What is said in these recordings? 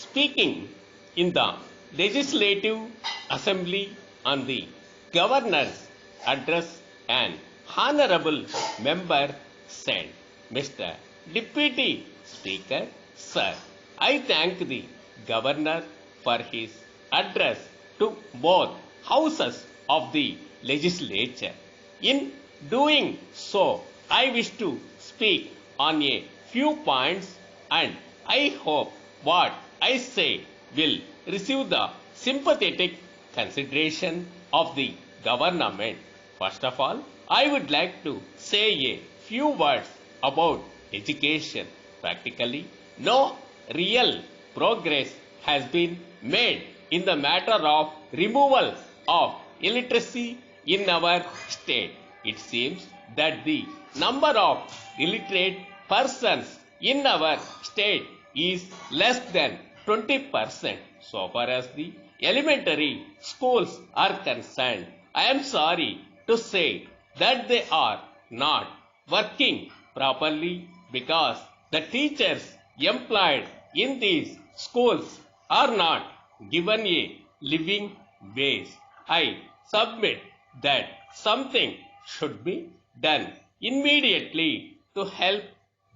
Speaking in the Legislative Assembly on the Governor's address, an honorable member said, Mr. Deputy Speaker, Sir, I thank the Governor for his address to both houses of the legislature. In doing so, I wish to speak on a few points, and I hope what I say will receive the sympathetic consideration of the government. First of all, I would like to say a few words about education. Practically, no real progress has been made in the matter of removal of illiteracy in our state. It seems that the number of illiterate persons in our state is less than 20% so far as the elementary schools are concerned. I am sorry to say that they are not working properly because the teachers employed in these schools are not given a living wage. I submit that something should be done immediately to help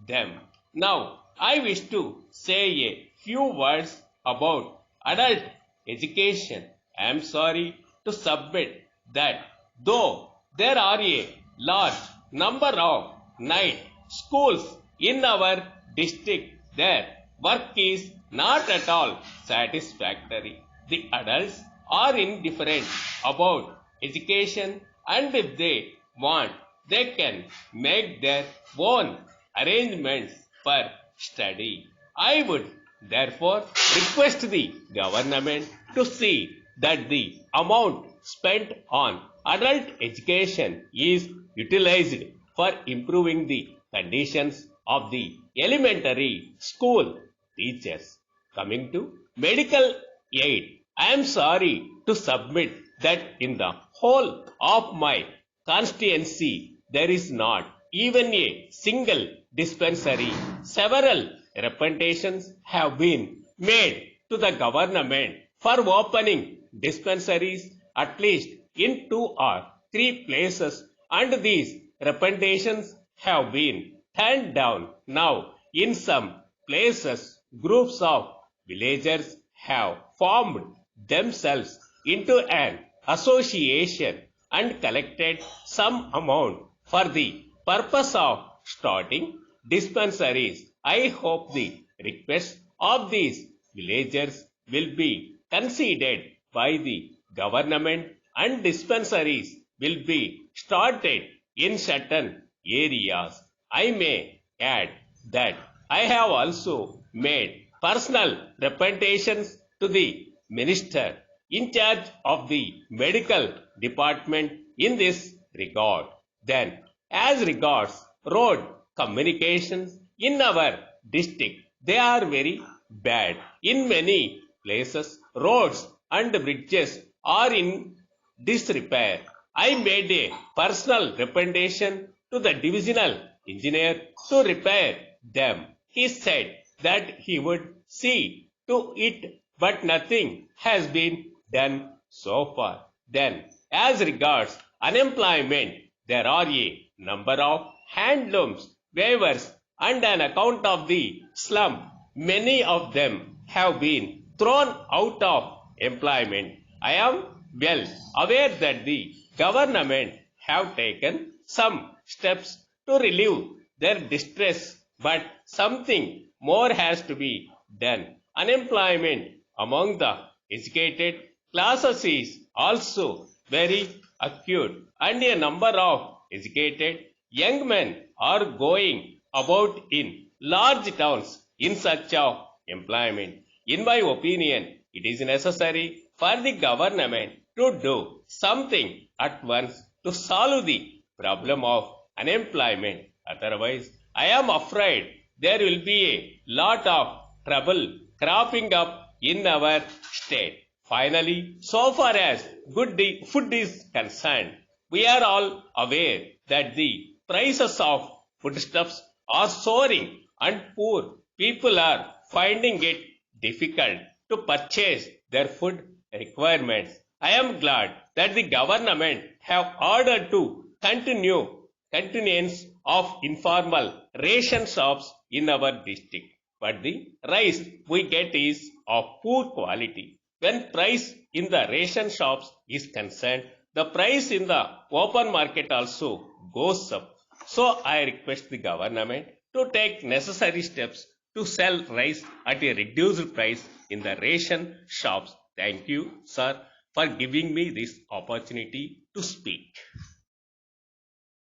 them. Now, I wish to say a few words about adult education. I am sorry to submit that though there are a large number of night schools in our district, their work is not at all satisfactory. The adults are indifferent about education, and if they want, they can make their own arrangements for study. I would therefore request the government to see that the amount spent on adult education is utilized for improving the conditions of the elementary school teachers. Coming to medical aid, I am sorry to submit that in the whole of my constituency there is not even a single dispensary. Several representations have been made to the government for opening dispensaries at least in 2 or 3 places, and these representations have been turned down. Now, in some places, groups of villagers have formed themselves into an association and collected some amount for the purpose of starting dispensaries. I hope the requests of these villagers will be considered by the government and dispensaries will be started in certain areas. I may add that I have also made personal representations to the minister in charge of the medical department in this regard. Then, as regards road communications in our district, they are very bad. In many places, roads and bridges are in disrepair. I made a personal representation to the divisional engineer to repair them. He said that he would see to it, but nothing has been done so far. Then, as regards unemployment, there are a number of handlooms, weavers, and an account of the slum, many of them have been thrown out of employment. I am well aware that the government have taken some steps to relieve their distress, but something more has to be done. Unemployment among the educated classes is also very acute, and a number of educated young men are going about in large towns in search of employment. In my opinion, it is necessary for the government to do something at once to solve the problem of unemployment. Otherwise, I am afraid there will be a lot of trouble cropping up in our state. Finally, so far as food is concerned, we are all aware that the prices of foodstuffs are soaring and poor people are finding it difficult to purchase their food requirements. I am glad that the government have ordered to continuance of informal ration shops in our district. But the rice we get is of poor quality. When price in the ration shops is concerned, the price in the open market also goes up. So I request the government to take necessary steps to sell rice at a reduced price in the ration shops. Thank you, sir, for giving me this opportunity to speak.